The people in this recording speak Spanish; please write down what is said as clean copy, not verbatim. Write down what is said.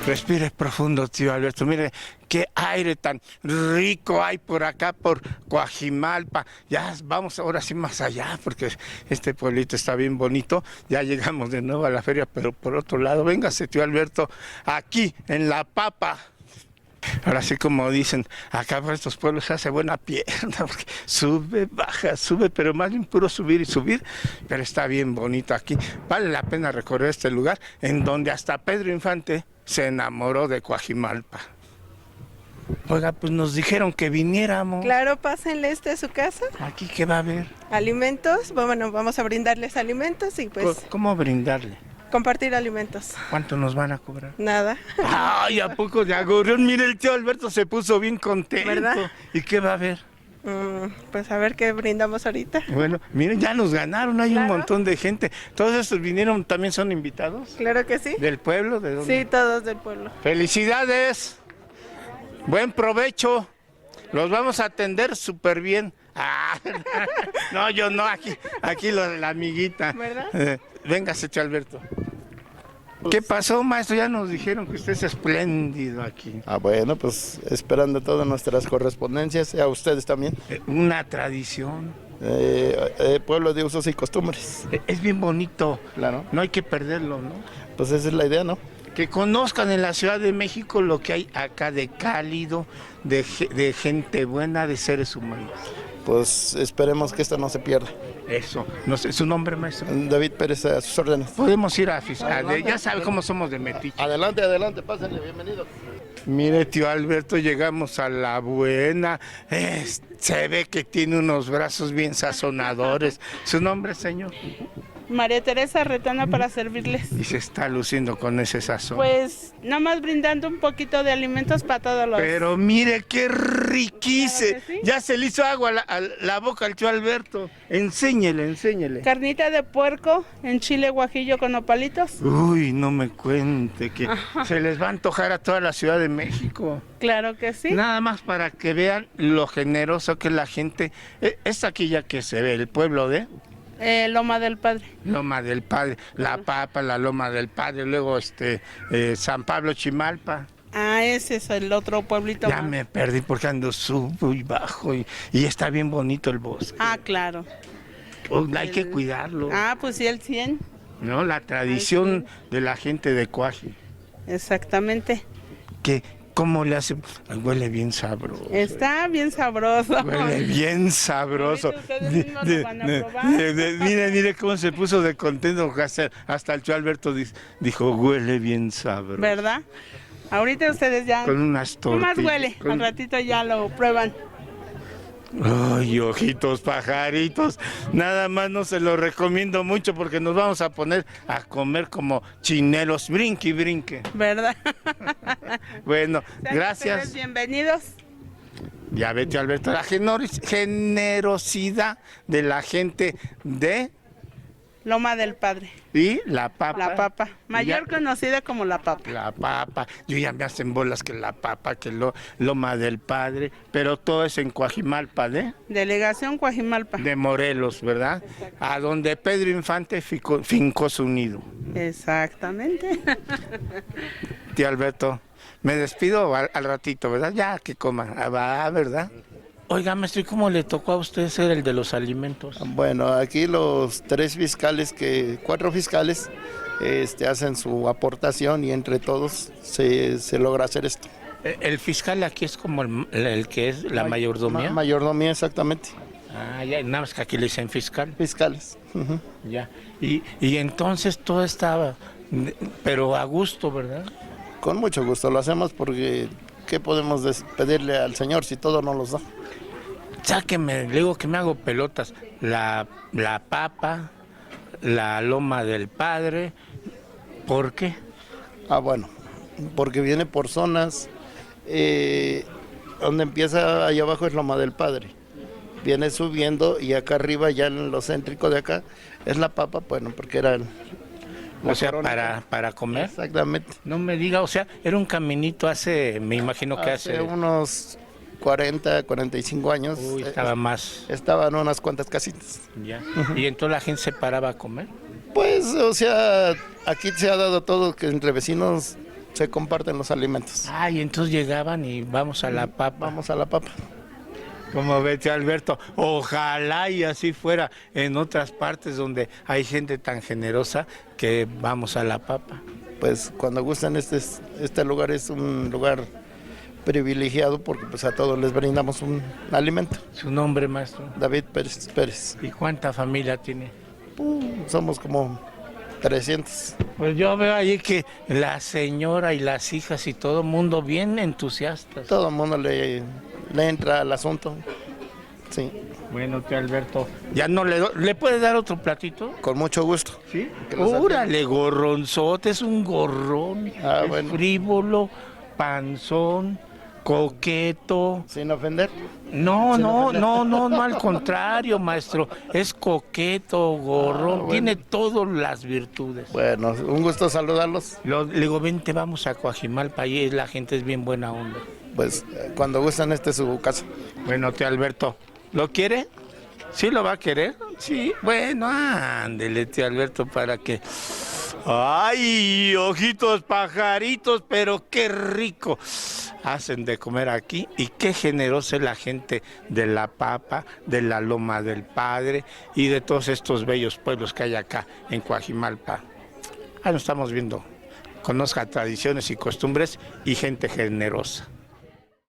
Respire profundo, tío Alberto. Mire qué aire tan rico hay por acá, por Coajimalpa. Ya vamos ahora sí más allá, porque este pueblito está bien bonito. Ya llegamos de nuevo a la feria, pero por otro lado, véngase, tío Alberto, aquí en La Papa. Ahora sí, como dicen, acá por estos pueblos se hace buena pierna, porque sube, baja, sube, pero más bien puro subir y subir, pero está bien bonito aquí. Vale la pena recorrer este lugar en donde hasta Pedro Infante se enamoró de Coajimalpa. Oiga, pues nos dijeron que viniéramos. Claro, pásenle a su casa. ¿Aquí qué va a haber? Alimentos, bueno, vamos a brindarles alimentos y pues ¿Cómo brindarle? compartir alimentos. ¿Cuánto nos van a cobrar? Nada. Ay, ¿a poco de agorrón? Mire, el tío Alberto se puso bien contento. ¿Verdad? ¿Y qué va a haber? Pues a ver qué brindamos ahorita. Bueno, miren, ya nos ganaron, hay un Claro. montón de gente. ¿Todos estos vinieron, también son invitados? Claro que sí. ¿Del pueblo? ¿De dónde? Sí, todos del pueblo. ¡Felicidades! Buen provecho. Los vamos a atender súper bien. Ah, no, yo no, aquí la amiguita. ¿Verdad? Véngase, tío Alberto. ¿Qué pasó, maestro? Ya nos dijeron que usted es espléndido aquí. Bueno, pues esperando todas nuestras correspondencias, y a ustedes también. Una tradición. Pueblo de usos y costumbres. Es bien bonito. Claro. No hay que perderlo, ¿no? Pues esa es la idea, ¿no? Que conozcan en la Ciudad de México lo que hay acá de cálido, de gente buena, de seres humanos. Pues esperemos que esto no se pierda. Eso. No sé, ¿su nombre, maestro? David Pérez, a sus órdenes. Podemos ir a fiscal. Ya sabe cómo somos de metiche. Adelante, adelante, pásenle, bienvenidos. Mire, tío Alberto, llegamos a la buena. Se ve que tiene unos brazos bien sazonadores. ¿Su nombre, señor? María Teresa Retana para servirles. Y se está luciendo con ese sazón. Pues nada más brindando un poquito de alimentos para todos los... Pero mire qué riquísimo. Claro que sí. Ya se le hizo agua a la boca al tío Alberto. Enséñele. Carnita de puerco en chile guajillo con nopalitos. Uy, no me cuente que se les va a antojar a toda la Ciudad de México. Claro que sí. Nada más para que vean lo generoso que es la gente. Es aquí ya que se ve el pueblo de Loma del Padre. Loma del Padre, La Papa, la Loma del Padre, luego San Pablo Chimalpa. Ah, ese es el otro pueblito Ya más. me perdí porque ando subo y bajo y está bien bonito el bosque. Ah, claro. Hay que cuidarlo. Ah, pues sí, el 100. ¿No? La tradición de la gente de Coaji. Exactamente. Que, ¿cómo le hace? Ay, huele bien sabroso. Está bien sabroso. Huele bien sabroso. Ahorita ustedes mismos lo van a probar. Mire cómo se puso de contento. Hasta el tío Alberto dijo, huele bien sabroso. ¿Verdad? Ahorita ustedes ya... Con unas tortillas. Más huele. Al ratito ya lo prueban. Ay, ojitos pajaritos, nada más no se lo recomiendo mucho porque nos vamos a poner a comer como chinelos, brinque y brinque. ¿Verdad? Bueno, Sean gracias. ustedes bienvenidos. Ya vete, Alberto, la generosidad de la gente de Loma del Padre. y La Papa. La Papa. Mayor Ya- conocida como La Papa. La Papa, yo ya me hacen bolas que La Papa, que Loma del Padre, pero todo es en Coajimalpa Delegación Coajimalpa. de Morelos, ¿verdad? A donde Pedro Infante fincó su nido. Exactamente. Tío Alberto, me despido al ratito, ¿verdad? Ya que coman, va, ¿verdad? Oiga, maestro, ¿y cómo le tocó a usted ser el de los alimentos? Bueno, aquí los 4 fiscales hacen su aportación y entre todos se logra hacer esto. El fiscal aquí es como el que es la mayordomía. Mayordomía, exactamente. Ah, ya, nada más que aquí le dicen fiscal. Fiscales. Ujú. Ya. Y entonces todo estaba, pero a gusto, ¿verdad? Con mucho gusto lo hacemos porque ¿qué podemos pedirle al Señor si todo nos los da? Sáqueme, le digo que me hago pelotas. La Papa, la Loma del Padre, ¿por qué? Bueno, porque viene por zonas, donde empieza allá abajo es Loma del Padre, viene subiendo y acá arriba ya en lo céntrico de acá es La Papa, bueno, porque era O sea, corona. para comer. Exactamente. No me diga, o sea, era un caminito me imagino que Hace unos 40, 45 años Uy, estaba más. estaban unas cuantas casitas. Ya. Y entonces la gente se paraba a comer. Pues, o sea, aquí se ha dado todo que entre vecinos se comparten los alimentos. Ah, y entonces llegaban y vamos a la papa. Vamos a la papa. Como vete, Alberto, ojalá y así fuera en otras partes donde hay gente tan generosa que vamos a la papa. Pues cuando gustan, este lugar es un lugar privilegiado porque pues a todos les brindamos un alimento. Su nombre, maestro. David Pérez Pérez. ¿Y cuánta familia tiene? Somos como 300. Pues yo veo allí que la señora y las hijas y todo el mundo bien entusiastas. Todo el mundo le entra al asunto. Sí, Bueno, tío Alberto, ¿ya no le puede dar otro platito? con mucho gusto. Sí. Que los Órale, gorronzote, es un gorrón. Ah, Es bueno. frívolo, panzón, coqueto. Sin ofender. No, no, al contrario, maestro. Es coqueto, gorrón, bueno. tiene todas las virtudes. Bueno, un gusto saludarlos. Le digo, vente, vamos a Coajimalpa, ahí la gente es bien buena onda. Pues cuando gustan, es su casa. Bueno, tío Alberto, ¿lo quiere? ¿Sí lo va a querer? Sí. Bueno, ándele, tío Alberto, para que... ¡Ay, ojitos pajaritos! Pero qué rico hacen de comer aquí y qué generosa es la gente de La Papa, de la Loma del Padre y de todos estos bellos pueblos que hay acá en Coajimalpa. Ahí nos estamos viendo. Conozca tradiciones y costumbres y gente generosa.